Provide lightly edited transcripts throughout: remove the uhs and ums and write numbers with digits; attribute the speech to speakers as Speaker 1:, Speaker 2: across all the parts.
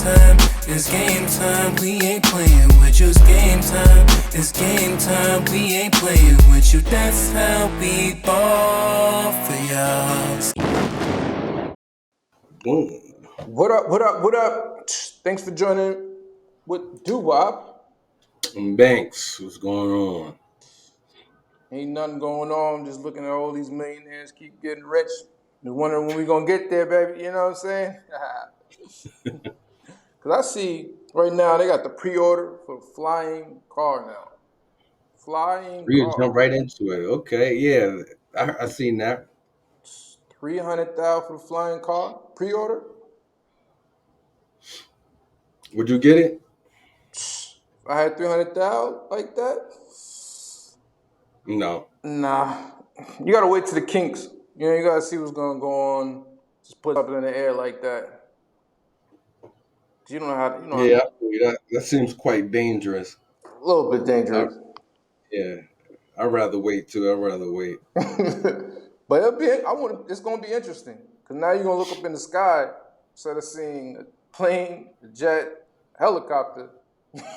Speaker 1: time, it's game time, we ain't playing with you. It's game time, it's game time, we ain't playing with you. That's how we ball for y'all.
Speaker 2: Boom.
Speaker 3: What up? What up? What up? Thanks for joining with Doo-Wop.
Speaker 2: And Banks, what's going on?
Speaker 3: Ain't nothing going on. Just looking at all these millionaires keep getting rich. Just wondering when we gonna get there, baby. You know what I'm saying? Cause I see right now they got the pre-order for flying car now. Flying
Speaker 2: We just
Speaker 3: car.
Speaker 2: jump right into it. Okay, yeah, I seen that.
Speaker 3: 300,000 for the flying car pre-order.
Speaker 2: Would you get it?
Speaker 3: If I had 300,000 like that,
Speaker 2: No.
Speaker 3: nah. You gotta wait till the kinks. You know, you gotta see what's gonna go on. Just put something in the air like that. You don't know how. You know,
Speaker 2: Yeah, I feel you. That seems quite dangerous.
Speaker 3: a little bit
Speaker 2: I,
Speaker 3: dangerous.
Speaker 2: yeah, I'd rather wait too. I'd rather wait.
Speaker 3: But it'll be. It's gonna be interesting because now you're gonna look up in the sky instead of seeing a plane, a jet, helicopter.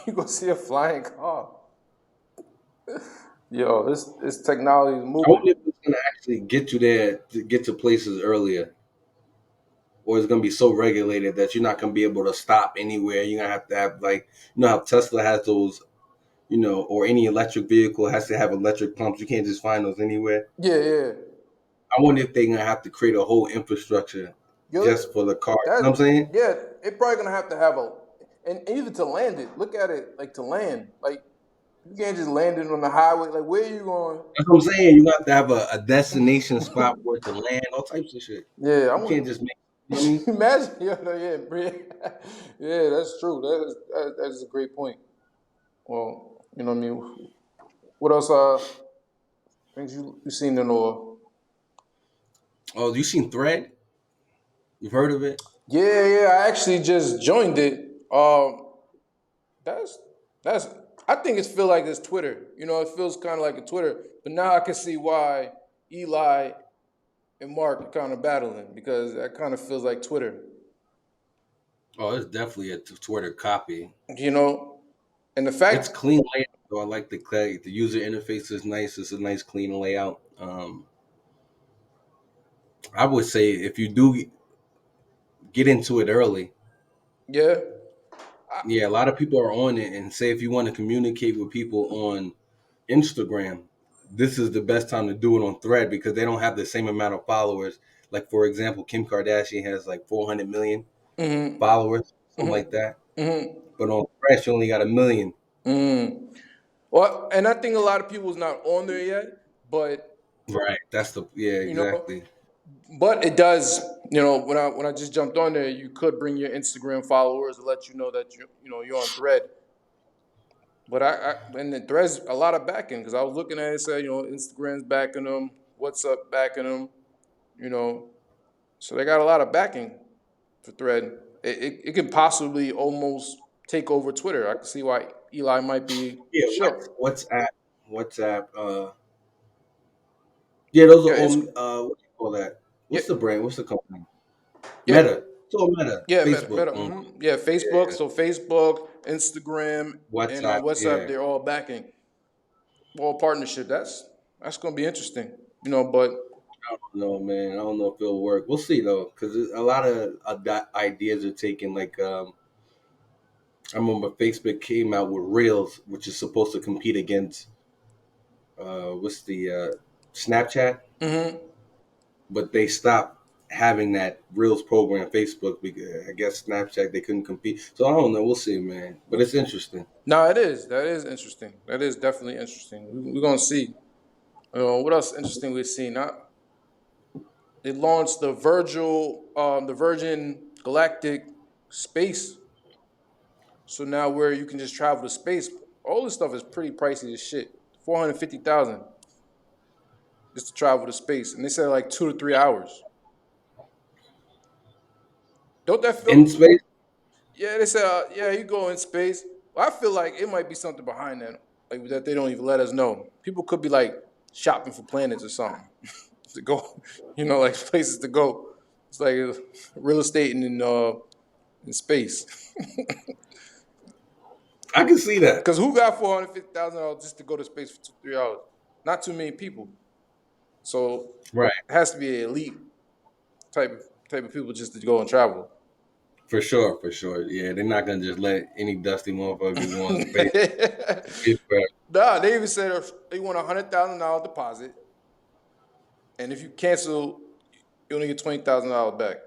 Speaker 3: You're gonna see a flying car. Yo, this technology is
Speaker 2: I
Speaker 3: moving.
Speaker 2: wonder if it's gonna actually get you there to get to places earlier, or it's gonna be so regulated that you're not gonna be able to stop anywhere. You're gonna have to have like how Tesla has those, or any electric vehicle has to have electric pumps. You can't just find those anywhere.
Speaker 3: Yeah, yeah.
Speaker 2: I wonder if they're gonna have to create a whole infrastructure
Speaker 3: Yo,
Speaker 2: just for the car. You know what
Speaker 3: that
Speaker 2: I'm saying?
Speaker 3: yeah, it probably gonna have to have and even to land it. Look at it like to land. Like you can't just land it on the highway. Like where are you going?
Speaker 2: That's what I'm saying. You have to have a destination spot where to land, all types of shit.
Speaker 3: Yeah, I
Speaker 2: You
Speaker 3: want
Speaker 2: can't just make. You know what I mean?
Speaker 3: imagine. Yeah, no, yeah, yeah. That's true. That is a great point. Well, you know what I mean. What else? Things you seen in the
Speaker 2: Oh, you seen Thread? You've heard of it?
Speaker 3: Yeah, yeah. I actually just joined it. That's that's. I think it feels like it's Twitter. You know, it feels kind of like a Twitter. But now I can see why Eli and Mark are kind of battling because that kind of feels like Twitter.
Speaker 2: Oh, it's definitely a Twitter copy.
Speaker 3: You know, and the
Speaker 2: It's
Speaker 3: fact,
Speaker 2: clean layout. So I like the user interface is nice. It's a nice clean layout. I would say if you do get into it early,
Speaker 3: yeah,
Speaker 2: yeah, a lot of people are on it, and say if you want to communicate with people on Instagram, this is the best time to do it on Thread because they don't have the same amount of followers. Like for example, Kim Kardashian has like 400 million
Speaker 3: mm-hmm,
Speaker 2: followers, something
Speaker 3: mm-hmm,
Speaker 2: like that.
Speaker 3: mm-hmm,
Speaker 2: But on Thread, she only got a million.
Speaker 3: mm-hmm. Well, and I think a lot of people's not on there yet, but
Speaker 2: Right. Yeah,
Speaker 3: you know,
Speaker 2: exactly.
Speaker 3: but it does. You know, when I just jumped on there, you could bring your Instagram followers to let you know that you're on Thread. But and the Threads a lot of backing because I was looking at it, said Instagram's backing them, WhatsApp backing them, you know, so they got a lot of backing for Thread. It can possibly almost take over Twitter. I can see why Eli might be
Speaker 2: Yeah,
Speaker 3: shook.
Speaker 2: WhatsApp. Yeah, those are
Speaker 3: Yeah,
Speaker 2: all.
Speaker 3: it's
Speaker 2: What do you call that?
Speaker 3: yeah,
Speaker 2: What's the brand? What's the company?
Speaker 3: yeah,
Speaker 2: Meta. It's all Meta.
Speaker 3: yeah,
Speaker 2: Facebook.
Speaker 3: yeah. Facebook,
Speaker 2: Yeah.
Speaker 3: so Facebook, Instagram, and
Speaker 2: WhatsApp.
Speaker 3: WhatsApp,
Speaker 2: Yeah.
Speaker 3: they're all backing, all partnership. That's gonna be interesting, But
Speaker 2: No, man. I don't know if it'll work. We'll see though, because a lot of ideas are taken. Like, I remember Facebook came out with Reels, which is supposed to compete against what's the Snapchat,
Speaker 3: hmm
Speaker 2: but they stopped having that Reels program Facebook because I guess Snapchat they couldn't compete. So I don't know. We'll see, man. But it's interesting.
Speaker 3: no, it is. That is interesting. That is definitely interesting. We're gonna see. What else interesting we've seen? They launched the Virgin Galactic Space. So now where you can just travel to space, all this stuff is pretty pricey as shit. 450,000 just to travel to space, and they said like 2 to 3 hours. Don't that
Speaker 2: In
Speaker 3: feel?
Speaker 2: space.
Speaker 3: Yeah, they said yeah, you go in space. Well, I feel like it might be something behind that, like that they don't even let us know. People could be like shopping for planets or something to go, like places to go. It's like real estate and in space.
Speaker 2: I can see that.
Speaker 3: Because who got $450,000 just to go to space for 2 3 hours? Not too many people. So
Speaker 2: Right.
Speaker 3: it has to be an elite type of people just to go and travel.
Speaker 2: For sure, for sure. Yeah, they're not gonna just let any dusty motherfucker go on space.
Speaker 3: Nah, they even said they want $100,000 deposit, and if you cancel, you only get $20,000 back.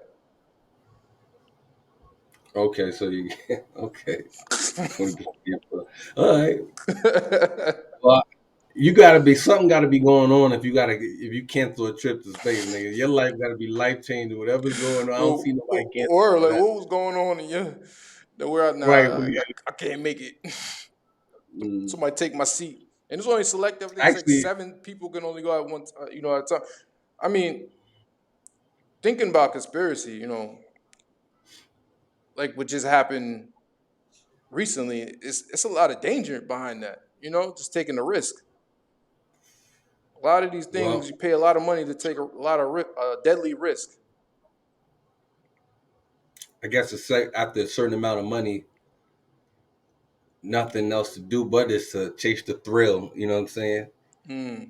Speaker 2: Okay, so you okay. All right. Well, you gotta be something gotta be going on if you cancel a trip to space, nigga. Your life gotta be life changing. Whatever's going on, I don't see nobody
Speaker 3: Or
Speaker 2: canceling
Speaker 3: like,
Speaker 2: that.
Speaker 3: what was going on in your that we're out now?
Speaker 2: Right.
Speaker 3: I can't make it.
Speaker 2: Mm.
Speaker 3: Somebody take my seat, and it's only selective. I think it's like
Speaker 2: Actually,
Speaker 3: 7 people can only go at once. At a time. I mean, thinking about conspiracy, like what just happened recently, it's a lot of danger behind that. Just taking a risk. A lot of these things,
Speaker 2: well,
Speaker 3: you pay a lot of money to take a lot of deadly risk.
Speaker 2: I guess after a certain amount of money, nothing else to do but is to chase the thrill. You know what I'm saying?
Speaker 3: Mm.
Speaker 2: You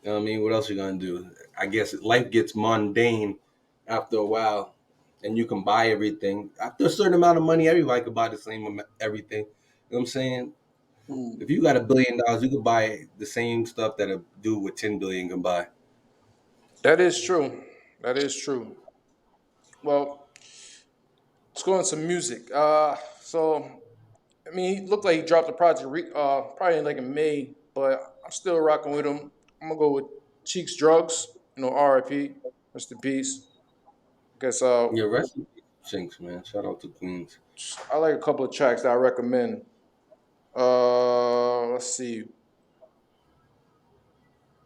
Speaker 2: know what I mean? What else you gonna do? I guess life gets mundane after a while, and you can buy everything. After a certain amount of money, everybody can buy the same everything. You know what I'm saying?
Speaker 3: Mm.
Speaker 2: If you got $1 billion, you can buy the same stuff that a dude with 10 billion can buy.
Speaker 3: That is true. That is true. Well, let's go into music. I mean, he looked like he dropped the project probably like in May, but I'm still rocking with him. I'm gonna go with Cheeks Drugs. R.I.P. Rest in peace. Guess
Speaker 2: Yeah, rest in peace, Chinks, man. Shout out to Queens.
Speaker 3: I like a couple of tracks that I recommend. Let's see.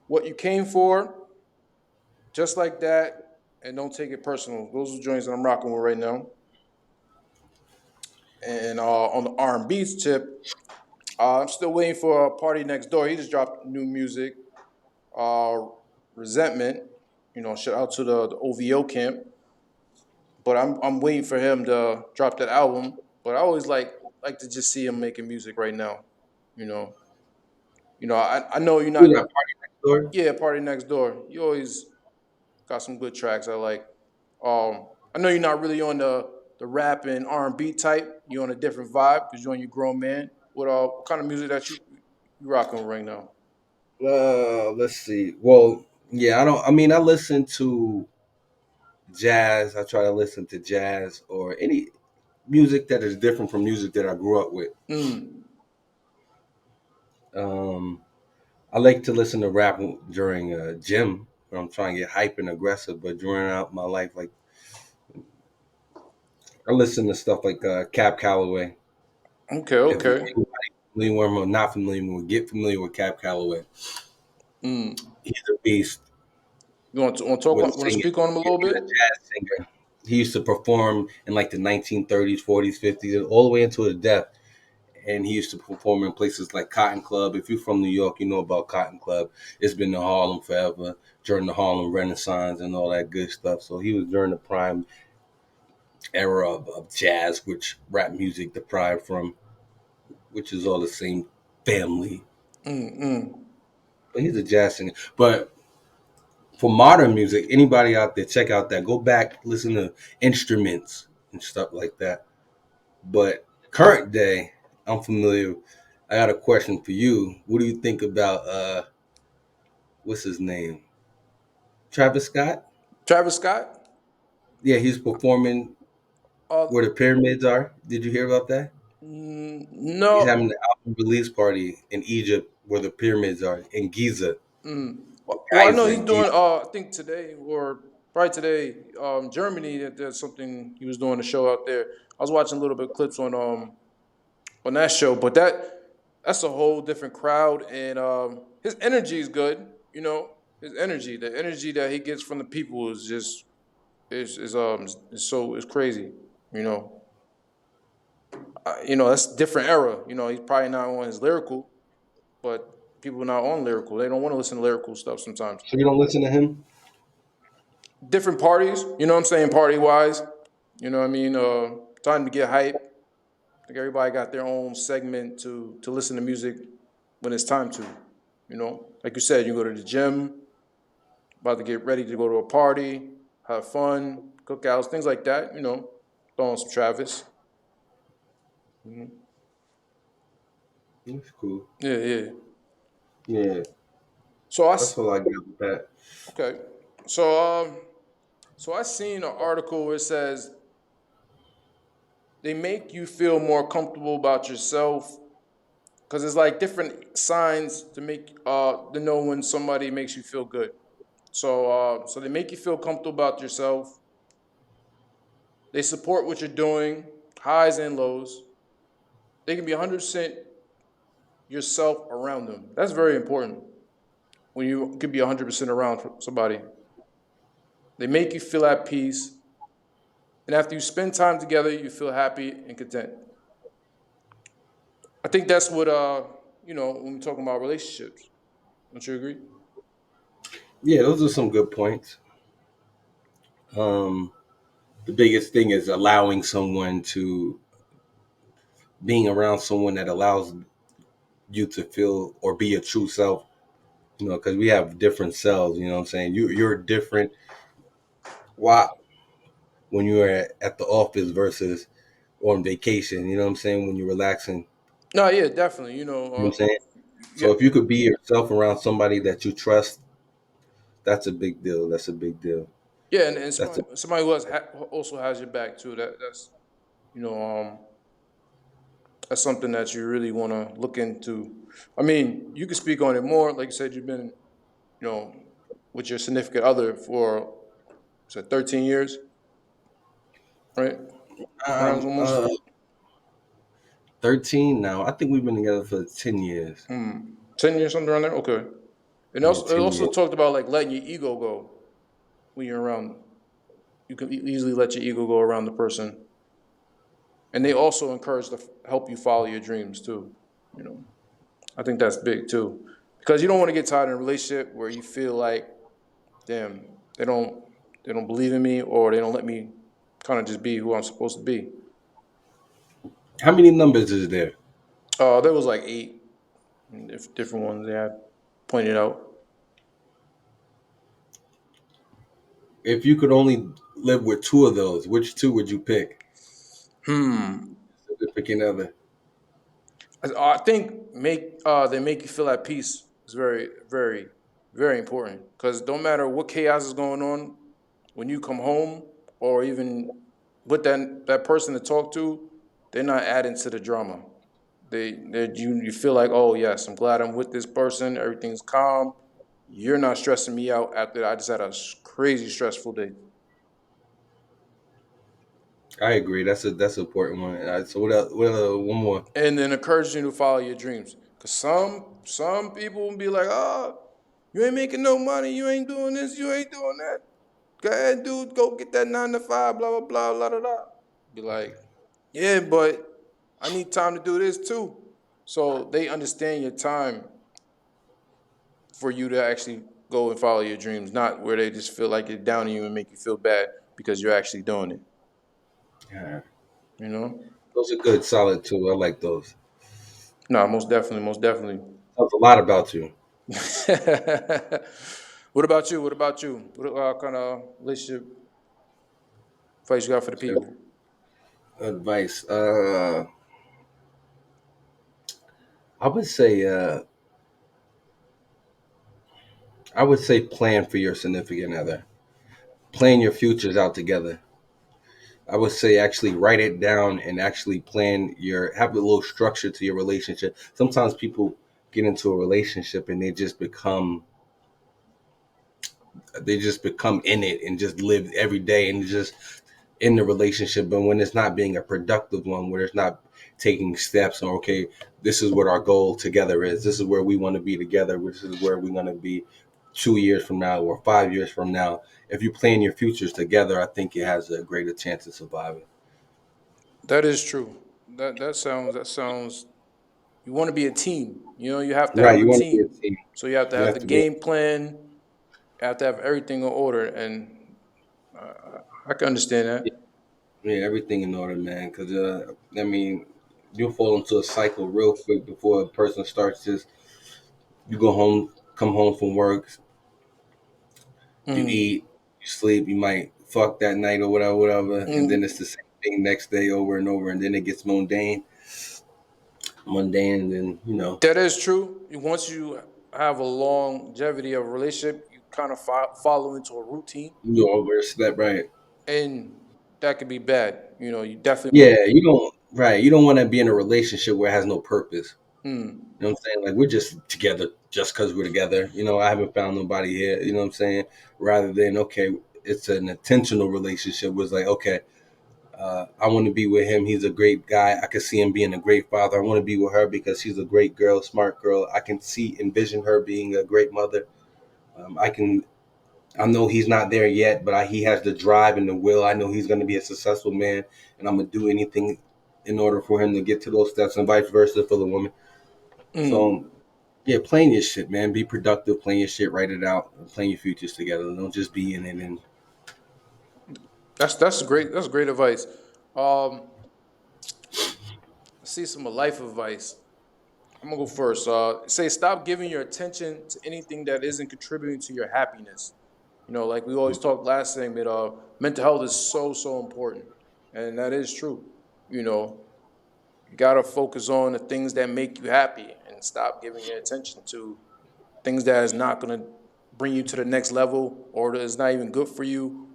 Speaker 3: What You Came For, Just Like That, and Don't Take It Personal. Those are joints that I'm rocking with right now. And on the R&B tip, I'm still waiting for Party Next Door. He just dropped new music. Resentment. Shout out to the OVO camp. But I'm waiting for him to drop that album. But I always like to just see him making music right now. You know. I know you're
Speaker 2: Who's
Speaker 3: not.
Speaker 2: that Party Next Door?
Speaker 3: Yeah, Party Next Door. You always got some good tracks I like. I know you're not really on the rap and R&B type. You're on a different vibe because you're on your grown man. What kind of music that you rocking right now?
Speaker 2: Let's see. Well, yeah, I don't. I mean, I listen to jazz. I try to listen to jazz or any music that is different from music that I grew up with.
Speaker 3: Mm.
Speaker 2: Um, I like to listen to rap during gym when I'm trying to get hype and aggressive. But during out my life, like I listen to stuff like Cab Calloway.
Speaker 3: Okay,
Speaker 2: If
Speaker 3: okay.
Speaker 2: anybody familiar or not familiar with, get familiar with Cab Calloway.
Speaker 3: Mm.
Speaker 2: He's a beast
Speaker 3: You want to
Speaker 2: with
Speaker 3: want to
Speaker 2: singing.
Speaker 3: speak on him a little
Speaker 2: He's
Speaker 3: bit?
Speaker 2: a jazz singer. He used to perform in like the 1930s, 40s, 50s, all the way into his death. And he used to perform in places like Cotton Club. If you're from New York, you know about Cotton Club. It's been in Harlem forever, during the Harlem Renaissance and all that good stuff. So he was during the prime era of jazz, which rap music deprived from, which is all the same family.
Speaker 3: Mm-mm.
Speaker 2: But he's a jazz singer. But for modern music, anybody out there, check out that. Go back, listen to instruments and stuff like that. But current day, I'm familiar. I got a question for you. What do you think about what's his name? Travis Scott?
Speaker 3: Travis Scott?
Speaker 2: Yeah, he's performing
Speaker 3: Uh,
Speaker 2: where the pyramids are. Did you hear about that? He's
Speaker 3: no.
Speaker 2: having the album release party in Egypt where the pyramids are in Giza.
Speaker 3: Mm. Well, I know
Speaker 2: Giza,
Speaker 3: he's doing.
Speaker 2: Giza.
Speaker 3: I think today or probably today, Germany. That there's something he was doing a show out there. I was watching a little bit of clips on that show, but that's a whole different crowd, and his energy is good. His energy, the energy that he gets from the people is just is crazy. You know, that's a different era. He's probably not on his lyrical, but people are not on lyrical. They don't want to listen to lyrical stuff sometimes.
Speaker 2: So you don't listen to him?
Speaker 3: Different parties, you know what I'm saying, party wise. You know what I mean? time to get hype. I think everybody got their own segment to listen to music when it's time to. Like you said, you go to the gym, about to get ready to go to a party, have fun, cookouts, things like that. Throw on some Travis.
Speaker 2: That's cool.
Speaker 3: Yeah, yeah.
Speaker 2: Yeah,
Speaker 3: So I
Speaker 2: that's all I got with that.
Speaker 3: okay. So I seen an article where it says they make you feel more comfortable about yourself because it's like different signs to know when somebody makes you feel good. So they make you feel comfortable about yourself. They support what you're doing, highs and lows. They can be 100% yourself around them. That's very important when you can be 100% around somebody. They make you feel at peace. And after you spend time together, you feel happy and content. I think that's what, when we're talking about relationships. Don't you agree?
Speaker 2: Yeah, those are some good points. Um, the biggest thing is allowing someone to being around someone that allows you to feel or be a true self. Because we have different selves. You know what I'm saying? You're different. Why when you're at the office versus on vacation? You know what I'm saying? When you're relaxing.
Speaker 3: No, yeah, definitely.
Speaker 2: You know what I'm saying?
Speaker 3: Yeah,
Speaker 2: So if you could be yourself around somebody that you trust, that's a big deal. That's a big deal.
Speaker 3: yeah, and
Speaker 2: That's a
Speaker 3: somebody who also has your back too. That's you know, um, that's something that you really want to look into. I mean, you can speak on it more. Like you said, you've been, you know, with your significant other for 13 years, right? Around
Speaker 2: um
Speaker 3: almost
Speaker 2: uh 13 now. I think we've been together for 10 years.
Speaker 3: 10 years, something around there. Okay. And
Speaker 2: Yeah,
Speaker 3: it
Speaker 2: 10
Speaker 3: also
Speaker 2: years.
Speaker 3: talked about like letting your ego go when you're around. You can easily let your ego go around the person, and they also encourage to help you follow your dreams too. You know, I think that's big too, because you don't want to get tied in a relationship where you feel like, damn, they don't they don't believe in me or they don't let me kind of just be who I'm supposed to be.
Speaker 2: How many numbers is there?
Speaker 3: There was like eight different ones they had pointed out.
Speaker 2: If you could only live with two of those, which two would you pick?
Speaker 3: Hmm.
Speaker 2: Significant other.
Speaker 3: I think they make you feel at peace is very, very, very important. Because don't matter what chaos is going on, when you come home or even with that person to talk to, they're not adding to the drama. You feel like, oh yes, I'm glad I'm with this person. Everything's calm. You're not stressing me out after I just had a crazy stressful day.
Speaker 2: I agree. That's an important one. So what else? What one more?
Speaker 3: And then encourage you to follow your dreams. Cause some people will be like, oh, you ain't making no money, you ain't doing this, you ain't doing that. Go ahead, dude, go get that 9 to 5, blah blah blah, blah blah blah. Be like, yeah, but I need time to do this too. So they understand your time for you to actually go and follow your dreams, not where they just feel like it's down on you and make you feel bad because you're actually doing it.
Speaker 2: Yeah,
Speaker 3: You know?
Speaker 2: those are good, solid too. I like those.
Speaker 3: No, most definitely, most definitely.
Speaker 2: Tells a lot about you.
Speaker 3: What about you? What about you? What kind of relationship advice you got for the
Speaker 2: So,
Speaker 3: people?
Speaker 2: advice. I would say. I would say plan for your significant other. Plan your futures out together. I would say actually write it down and actually plan have a little structure to your relationship. Sometimes people get into a relationship and they just become in it and just live every day and just in the relationship. But when it's not being a productive one, where it's not taking steps on, okay, this is what our goal together is. This is where we want to be together. This is where we're going to be 2 years from now or 5 years from now. If you plan your futures together, I think it has a greater chance of surviving.
Speaker 3: That is true. That sounds. You want to be a team. You know, you have to
Speaker 2: Right.
Speaker 3: have a
Speaker 2: You want to be a
Speaker 3: team.
Speaker 2: team.
Speaker 3: So you have to
Speaker 2: You
Speaker 3: have
Speaker 2: have
Speaker 3: the
Speaker 2: to be.
Speaker 3: game plan. You have to have everything in order, and I can understand that.
Speaker 2: Yeah, everything in order, man. Because I mean, you'll fall into a cycle real quick before a person starts this. You go home, come home from work, you
Speaker 3: Mm,
Speaker 2: eat, you sleep, you might fuck that night or whatever, whatever, and then
Speaker 3: mm.
Speaker 2: it's the same thing next day over and over, and then it gets mundane, and then
Speaker 3: That is true. Once you have a longevity of a relationship, you kind of follow into a routine,
Speaker 2: you overstep, right?
Speaker 3: and that could be bad. You definitely want
Speaker 2: Yeah, you don't, right? You don't want to be in a relationship where it has no purpose.
Speaker 3: to.
Speaker 2: You know what I'm saying? Like we're just together just because we're together. I haven't found nobody here. You know what I'm saying? Rather than okay, it's an intentional relationship. Was like okay, I want to be with him. He's a great guy. I can see him being a great father. I want to be with her because she's a great girl, smart girl. I can envision her being a great mother. I can. I know he's not there yet, but he has the drive and the will. I know he's going to be a successful man, and I'm gonna do anything in order for him to get to those steps, and vice versa for the woman.
Speaker 3: Mm.
Speaker 2: So yeah, plan your shit, man. Be productive. Plan your shit. Write it out. And plan your futures together. Don't just be in it. And
Speaker 3: That's great. That's great advice. Um, let's see some life advice. I'm gonna go first. Say stop giving your attention to anything that isn't contributing to your happiness. Like we always talked last thing, but mental health is so important, and that is true. You know, you gotta focus on the things that make you happy, and stop giving your attention to things that is not gonna bring you to the next level, or that is not even good for you,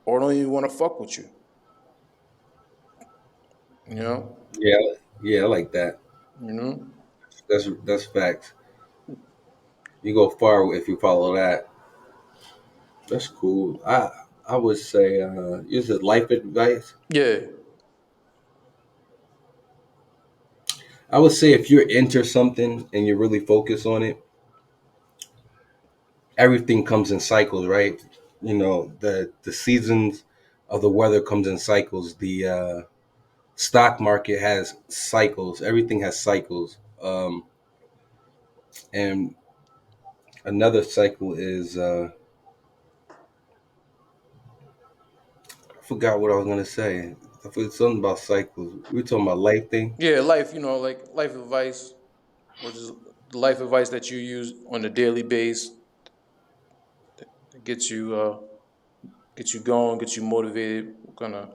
Speaker 3: or don't even want to fuck with you. You know,
Speaker 2: yeah, yeah, I like that.
Speaker 3: you know.
Speaker 2: That's facts. You go far if you follow that. That's cool. I would say use it life advice.
Speaker 3: Yeah.
Speaker 2: I would say if you're into something and you really focus on it, everything comes in cycles, right? The seasons of the weather comes in cycles. The stock market has cycles. Everything has cycles. And another cycle is I forgot what I was gonna say. I forgot something about cycles. We were talking about life thing.
Speaker 3: Yeah, life, like life advice, or just the life advice that you use on a daily base that gets you going, gets you motivated, kind of.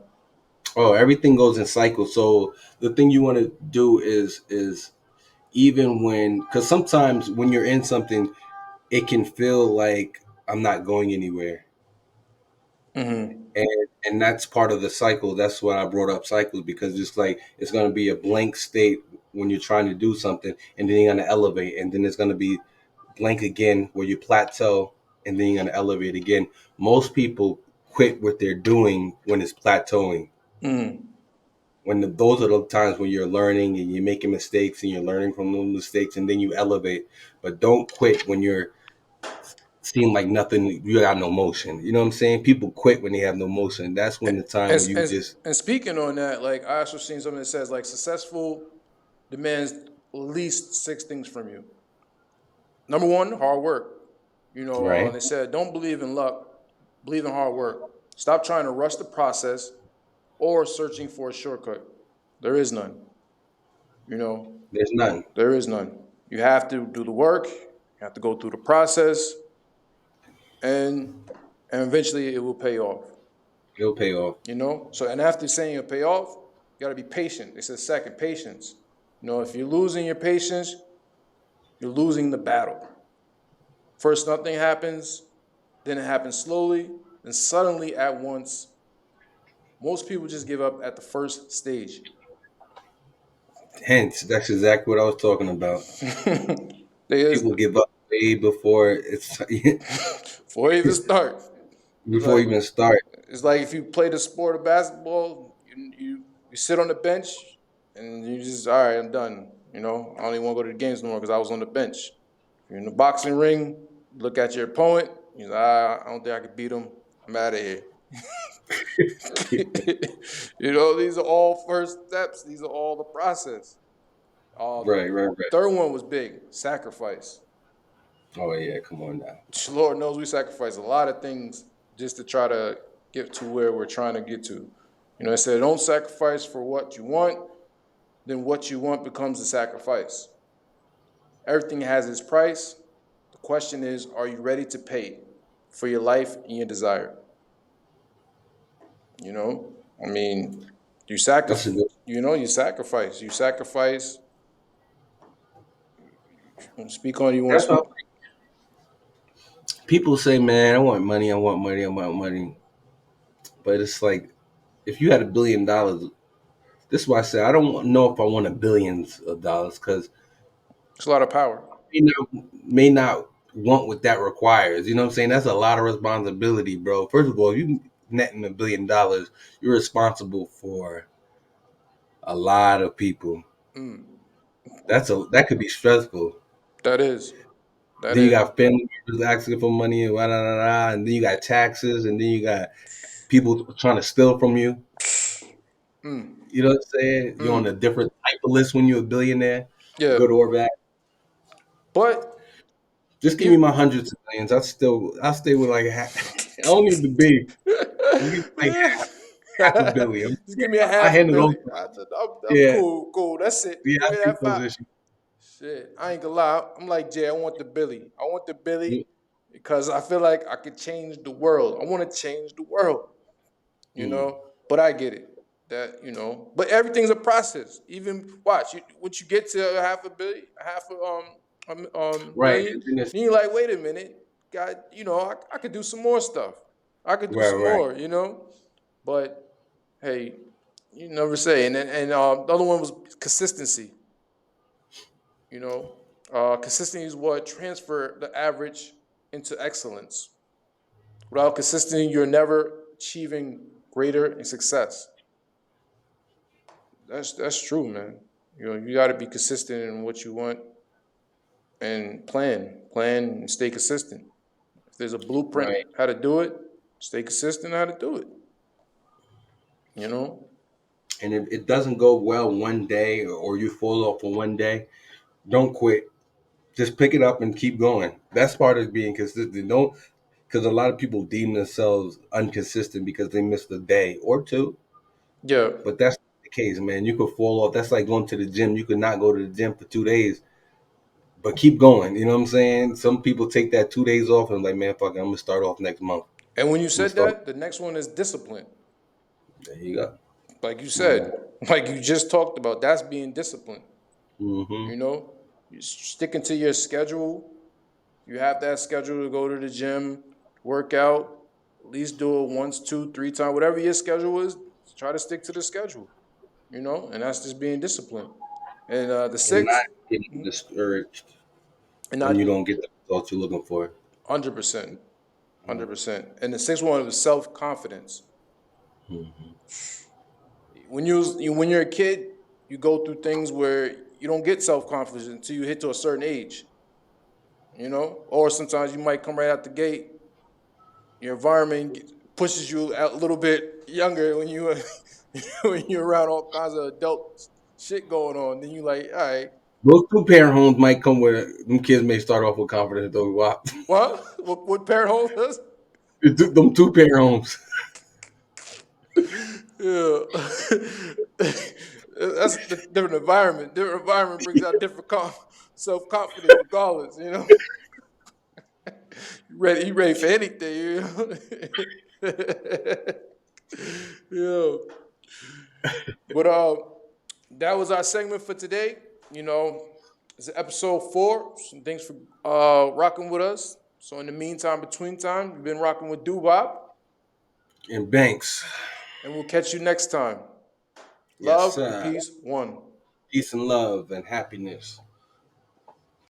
Speaker 2: Oh, everything goes in cycles. So the thing you want to do is even when because sometimes when you're in something, it can feel like I'm not going anywhere.
Speaker 3: Mm-hmm.
Speaker 2: And that's part of the cycle. That's why I brought up cycles because it's like it's gonna be a blank state when you're trying to do something, and then you're gonna elevate, and then it's gonna be blank again where you plateau, and then you're gonna elevate again. Most people quit what they're doing when it's plateauing.
Speaker 3: Mm-hmm.
Speaker 2: Those are the times when you're learning and you're making mistakes and you're learning from those mistakes, and then you elevate. But don't quit when you're seem like nothing. You got no motion. You know what I'm saying? People quit when they have no motion. That's when the time
Speaker 3: And,
Speaker 2: when you
Speaker 3: and,
Speaker 2: just
Speaker 3: and speaking on that, like I also seen something that says like successful demands at least six things from you. Number one, hard work.
Speaker 2: right.
Speaker 3: They said don't believe in luck, believe in hard work. Stop trying to rush the process or searching for a shortcut. There is none. You know,
Speaker 2: There's none.
Speaker 3: there is none. You have to do the work. You have to go through the process, and and eventually it will pay off.
Speaker 2: It'll pay off.
Speaker 3: So and after saying it'll pay off, you got to be patient. It's a second patience. If you're losing your patience, you're losing the battle. First, nothing happens, then it happens slowly, then suddenly at once. Most people just give up at the first stage.
Speaker 2: Hence, that's exactly what I was talking about.
Speaker 3: There's
Speaker 2: People give up way before it's
Speaker 3: before you even start. It's
Speaker 2: before
Speaker 3: like
Speaker 2: you even start.
Speaker 3: it's like if you play the sport of basketball, you sit on the bench and you just all right, I'm done. I don't even want to go to the games no more because I was on the bench. If you're in the boxing ring, look at your opponent. You're like, I don't think I could beat him. I'm out of here. These are all first steps. These are all the process. The
Speaker 2: Right, right, right.
Speaker 3: third one was big, sacrifice.
Speaker 2: Oh yeah, come on now.
Speaker 3: Lord knows we sacrifice a lot of things just to try to get to where we're trying to get to. You know, it said, don't sacrifice for what you want, then what you want becomes a sacrifice. Everything has its price. The question is, are you ready to pay for your life and your desire? You know, I mean, you
Speaker 2: That's a
Speaker 3: sacrifice.
Speaker 2: good.
Speaker 3: You sacrifice. You sacrifice. Speak on. You want to
Speaker 2: That's
Speaker 3: speak?
Speaker 2: how people say, man, I want money, I want money, I want money. But it's like, if you had $1 billion, this is why I say I don't know if I want billions of dollars because
Speaker 3: It's a lot of power.
Speaker 2: may not want what that requires. You know what I'm saying? That's a lot of responsibility, bro. First of all, if you netting $1 billion, you're responsible for a lot of people.
Speaker 3: Mm,
Speaker 2: That could be stressful.
Speaker 3: that is. That
Speaker 2: Then you
Speaker 3: is.
Speaker 2: got family members asking for money and and then you got taxes, and then you got people trying to steal from you.
Speaker 3: Mm,
Speaker 2: You know what I'm saying? You're on a
Speaker 3: mm.
Speaker 2: different type of list when you're a billionaire,
Speaker 3: Yeah,
Speaker 2: good or bad.
Speaker 3: but
Speaker 2: Just give me
Speaker 3: even
Speaker 2: my hundreds of millions. I stay with like I don't need to be. Just give me like half a billion.
Speaker 3: just give me a
Speaker 2: I
Speaker 3: half a
Speaker 2: handle those.
Speaker 3: billion. I'm
Speaker 2: Yeah,
Speaker 3: cool. That's it.
Speaker 2: yeah,
Speaker 3: Give
Speaker 2: I
Speaker 3: me
Speaker 2: take
Speaker 3: that
Speaker 2: those
Speaker 3: five.
Speaker 2: issues.
Speaker 3: Shit, I ain't gonna lie. I'm like Jay. I want the Billy. I want the Billy
Speaker 2: Mm,
Speaker 3: because I feel like I could change the world. I want to change the world. You
Speaker 2: mm.
Speaker 3: know, but I get it. That but everything's a process. Even watch once you get to a half a billion,
Speaker 2: Right,
Speaker 3: million,
Speaker 2: and then it's
Speaker 3: then you're like, wait a minute, God, I could do some more stuff. I could do
Speaker 2: right,
Speaker 3: some
Speaker 2: right,
Speaker 3: more, But hey, you never say. And the other one was consistency. You know, consistency is what transfer the average into excellence. Without consistency, you're never achieving greater in success. That's true, man. You got to be consistent in what you want and plan, and stay consistent. If there's a blueprint
Speaker 2: right.
Speaker 3: how to do it, stay consistent how to do it. You know,
Speaker 2: And if it doesn't go well one day, or you fall off on one day, don't quit. Just pick it up and keep going. That's part of being consistent. Don't, because a lot of people deem themselves inconsistent because they missed a day or two.
Speaker 3: yeah,
Speaker 2: But that's not the case, man. You could fall off. That's like going to the gym. You could not go to the gym for 2 days, but keep going. You know what I'm saying? Some people take that 2 days off and like, man, fuck it, I'm gonna start off next month.
Speaker 3: and when you
Speaker 2: I'm gonna
Speaker 3: said
Speaker 2: start.
Speaker 3: that, the next one is discipline.
Speaker 2: There you go.
Speaker 3: Like you
Speaker 2: Mm-hmm.
Speaker 3: said, like you just talked about, that's being disciplined.
Speaker 2: Mm-hmm.
Speaker 3: You're sticking to your schedule. You have that schedule to go to the gym, work out, at least do it once, two, three times, whatever your schedule is. Try to stick to the schedule. And that's just being disciplined. And the
Speaker 2: And not
Speaker 3: sixth,
Speaker 2: getting discouraged
Speaker 3: and
Speaker 2: when
Speaker 3: not
Speaker 2: you don't get the results you're looking for.
Speaker 3: 100%, 100%. And the sixth one was self confidence.
Speaker 2: Mm-hmm.
Speaker 3: When you're a kid, you go through things where you don't get self confidence until you hit to a certain age. Or sometimes you might come right out the gate. Your environment pushes you out a little bit younger when you when you're around all kinds of adult shit going on. Then you like, all right,
Speaker 2: Those two-parent homes might come with them kids may start off with confidence though. Wow.
Speaker 3: what parent home does?
Speaker 2: Them two-parent homes.
Speaker 3: Yeah, that's a different environment. Different environment brings out different self confidence, regardless. You ready for anything? Yeah. But that was our segment for today. It's episode 4. So thanks for rocking with us. So in the meantime, between time, we've been rocking with Dubop,
Speaker 2: And Banks.
Speaker 3: and we'll catch you next time.
Speaker 2: Yes,
Speaker 3: Love and
Speaker 2: sir.
Speaker 3: peace. One.
Speaker 2: Peace and love and happiness.